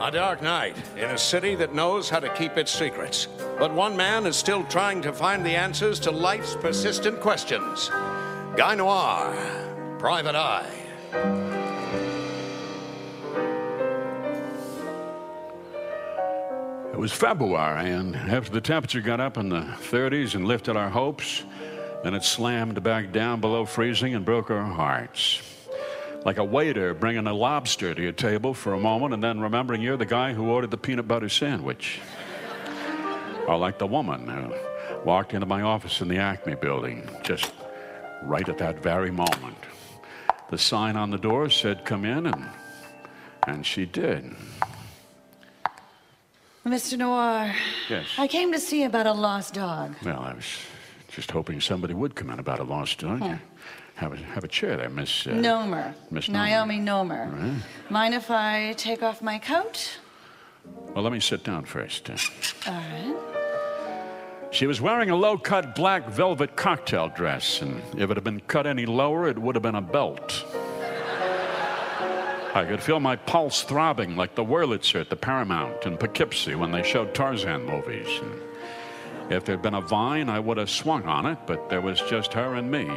A dark night in a city that knows how to keep its secrets. But one man is still trying to find the answers to life's persistent questions. Guy Noir, Private Eye. It was February, and after the temperature got up in the 30s and lifted our hopes, then it slammed back down below freezing and broke our hearts. Like a waiter bringing a lobster to your table for a moment and then remembering you're the guy who ordered the peanut butter sandwich. Or like the woman who walked into my office in the Acme building, just right at that very moment. The sign on the door said, "Come in," and she did. Mr. Noir. Yes. I came to see about a lost dog. Well, I was just hoping somebody would come in about a lost dog. Have a chair there, Miss... Nomer. Miss Naomi Nomer. Right. Mind if I take off my coat? Well, let me sit down first. All right. She was wearing a low-cut black velvet cocktail dress, and if it had been cut any lower, it would have been a belt. I could feel my pulse throbbing like the Wurlitzer at the Paramount in Poughkeepsie when they showed Tarzan movies. And if there'd been a vine, I would have swung on it, but there was just her and me,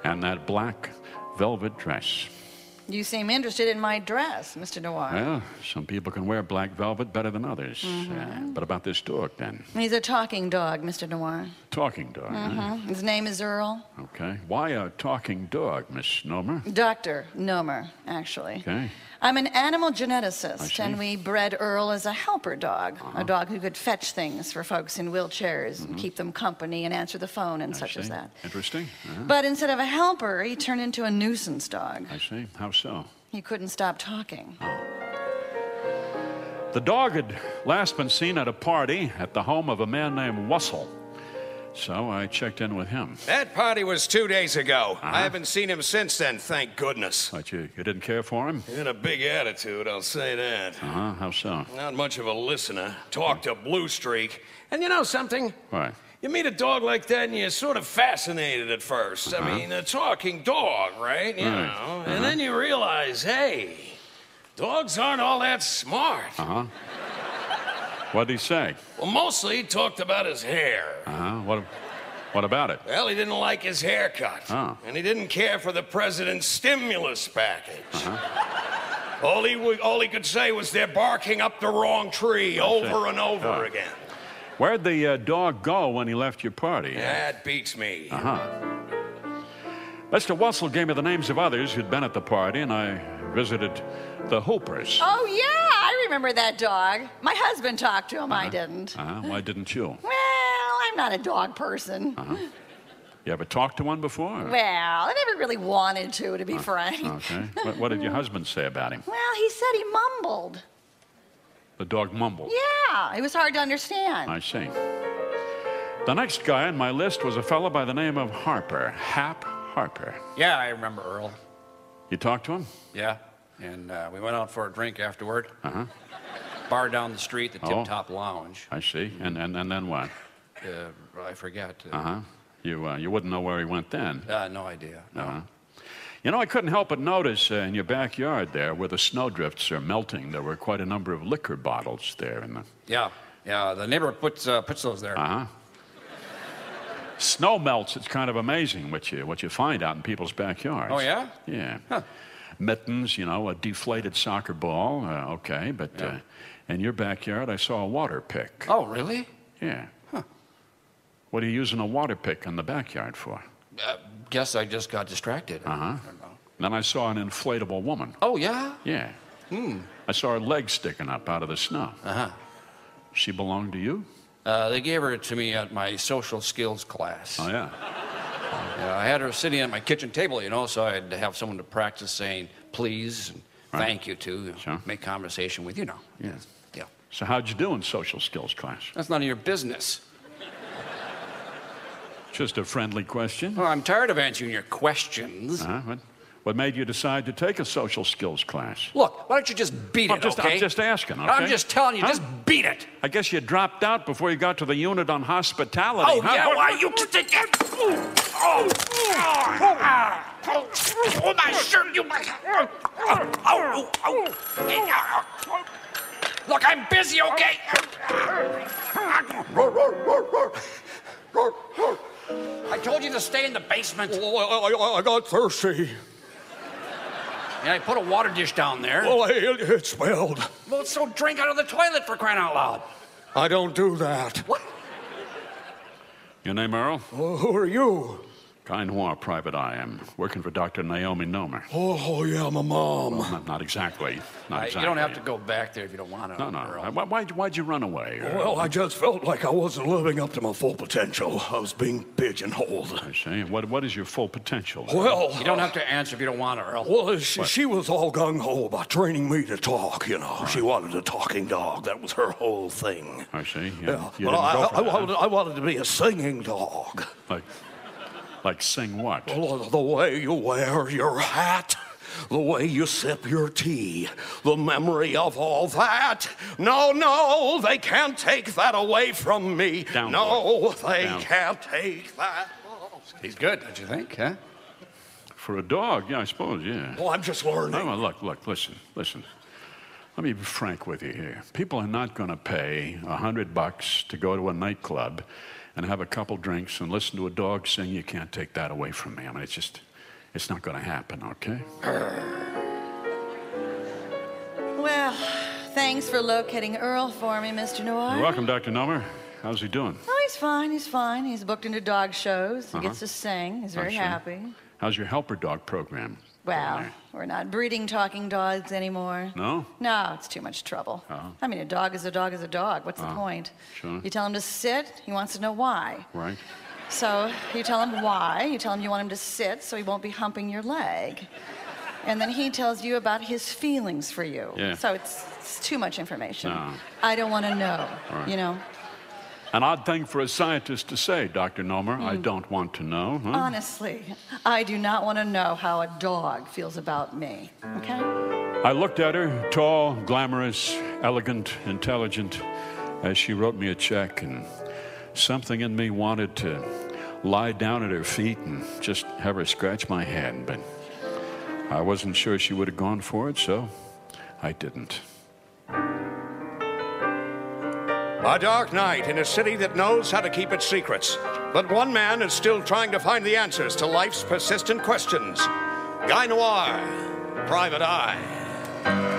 and that black velvet dress. You seem interested in my dress, Mr. Noir. Well, some people can wear black velvet better than others. But about this dog, then? He's a talking dog, Mr. Noir. Talking dog, huh? His name is Earl. Okay. Why a talking dog, Miss Nomer? Dr. Nomer, actually. Okay. I'm an animal geneticist, I and see. we bred Earl as a helper dog. A dog who could fetch things for folks in wheelchairs and keep them company and answer the phone and such as that. Interesting. But instead of a helper, he turned into a nuisance dog. I see. How so? He couldn't stop talking. The dog had last been seen at a party at the home of a man named Wussel. So I checked in with him. That party was 2 days ago. I haven't seen him since then, thank goodness. But you didn't care for him? He had a big attitude, I'll say that. How so? Not much of a listener. Talked a blue streak. And you know something? What? You meet a dog like that and you're sort of fascinated at first. I mean, a talking dog, right? You know. And then you realize, hey, dogs aren't all that smart. What'd he say? Well, mostly he talked about his hair. What about it? Well, he didn't like his haircut. And he didn't care for the president's stimulus package. All he could say was they're barking up the wrong tree over and over again. Where'd the dog go when he left your party? That beats me. Mr. Wussel gave me the names of others who'd been at the party, and I visited the Hoopers. Oh, yeah, I remember that dog. My husband talked to him, I didn't. Why didn't you? Well, I'm not a dog person. You ever talked to one before? Well, I never really wanted to be frank. Okay. What did your husband say about him? Well, he said he mumbled. The dog mumbled? Yeah, it was hard to understand. I see. The next guy on my list was a fellow by the name of Harper. Hap Harper. Yeah, I remember Earl. You talked to him? Yeah, and we went out for a drink afterward. Bar down the street, the Tip Top Lounge. I see. And then what? I forget. You wouldn't know where he went then? No idea. No. You know, I couldn't help but notice in your backyard there, where the snowdrifts are melting, there were quite a number of liquor bottles there in the... Yeah, the neighborhood puts those there. Snow melts. It's kind of amazing what you find out in people's backyards. Oh, yeah? Yeah. Mittens, you know, a deflated soccer ball, okay, but in your backyard I saw a water pick. Oh, really? Yeah. What are you using a water pick in the backyard for? Guess I just got distracted. Then I saw an inflatable woman. Oh, yeah? Yeah. I saw her legs sticking up out of the snow. She belonged to you? They gave her to me at my social skills class. Oh, yeah. I had her sitting at my kitchen table, you know, so I had to have someone to practice saying please and thank you to, make conversation with, you know. Yeah. So how'd you do in social skills class? That's none of your business. Just a friendly question. Well, I'm tired of answering your questions. What made you decide to take a social skills class? Look, why don't you just beat it, okay? I'm just asking, okay? I'm just telling you, just beat it. I guess you dropped out before you got to the unit on hospitality. Oh, yeah, why you... Oh, my shirt, you... Look, I'm busy, okay? I told you to stay in the basement. Well, I got thirsty. And I put a water dish down there. Well, it spilled. Well, so drink out of the toilet for crying out loud. I don't do that. What? Your name, Earl? Who are you? Noir Private I am, working for Dr. Naomi Nomer. Oh, yeah, my mom. Well, not exactly. Not exactly. You don't have to go back there if you don't want to. No. Earl. Why'd you run away, Earl? Well, I just felt like I wasn't living up to my full potential. I was being pigeonholed. I see. What is your full potential? Well, You don't have to answer if you don't want to, Earl. Well, she was all gung-ho about training me to talk, you know. Right. She wanted a talking dog. That was her whole thing. I see. Yeah. You But didn't go for I wanted to be a singing dog. Like sing what? Well, the way you wear your hat, the way you sip your tea, the memory of all that. No, they can't take that away from me. Down, no, boy. they Down. can't take that. He's good, don't you think, huh? For a dog, yeah, I suppose, yeah. Well, I'm just learning. Oh, well, look, listen. Let me be frank with you here. People are not going to pay $100 to go to a nightclub and have a couple drinks and listen to a dog sing. You can't take that away from me. I mean, it's not going to happen, okay? Well, thanks for locating Earl for me, Mr. Noir. You're welcome, Dr. Nomer. How's he doing? Oh, he's fine. He's booked into dog shows. He gets to sing. He's very happy. How's your helper dog program? Well, we're not breeding talking dogs anymore. No? No, it's too much trouble. Oh. I mean, a dog is a dog is a dog. What's the point? Sure. You tell him to sit, he wants to know why. Right. So you tell him why. You tell him you want him to sit so he won't be humping your leg. And then he tells you about his feelings for you. Yeah. So it's too much information. No. I don't want to know, Right. you know. An odd thing for a scientist to say, Dr. Nomer. I don't want to know. Huh? Honestly, I do not want to know how a dog feels about me, okay? I looked at her, tall, glamorous, elegant, intelligent, as she wrote me a check, and something in me wanted to lie down at her feet and just have her scratch my head, but I wasn't sure she would have gone for it, so I didn't. A dark night in a city that knows how to keep its secrets. But one man is still trying to find the answers to life's persistent questions. Noir Private Eye.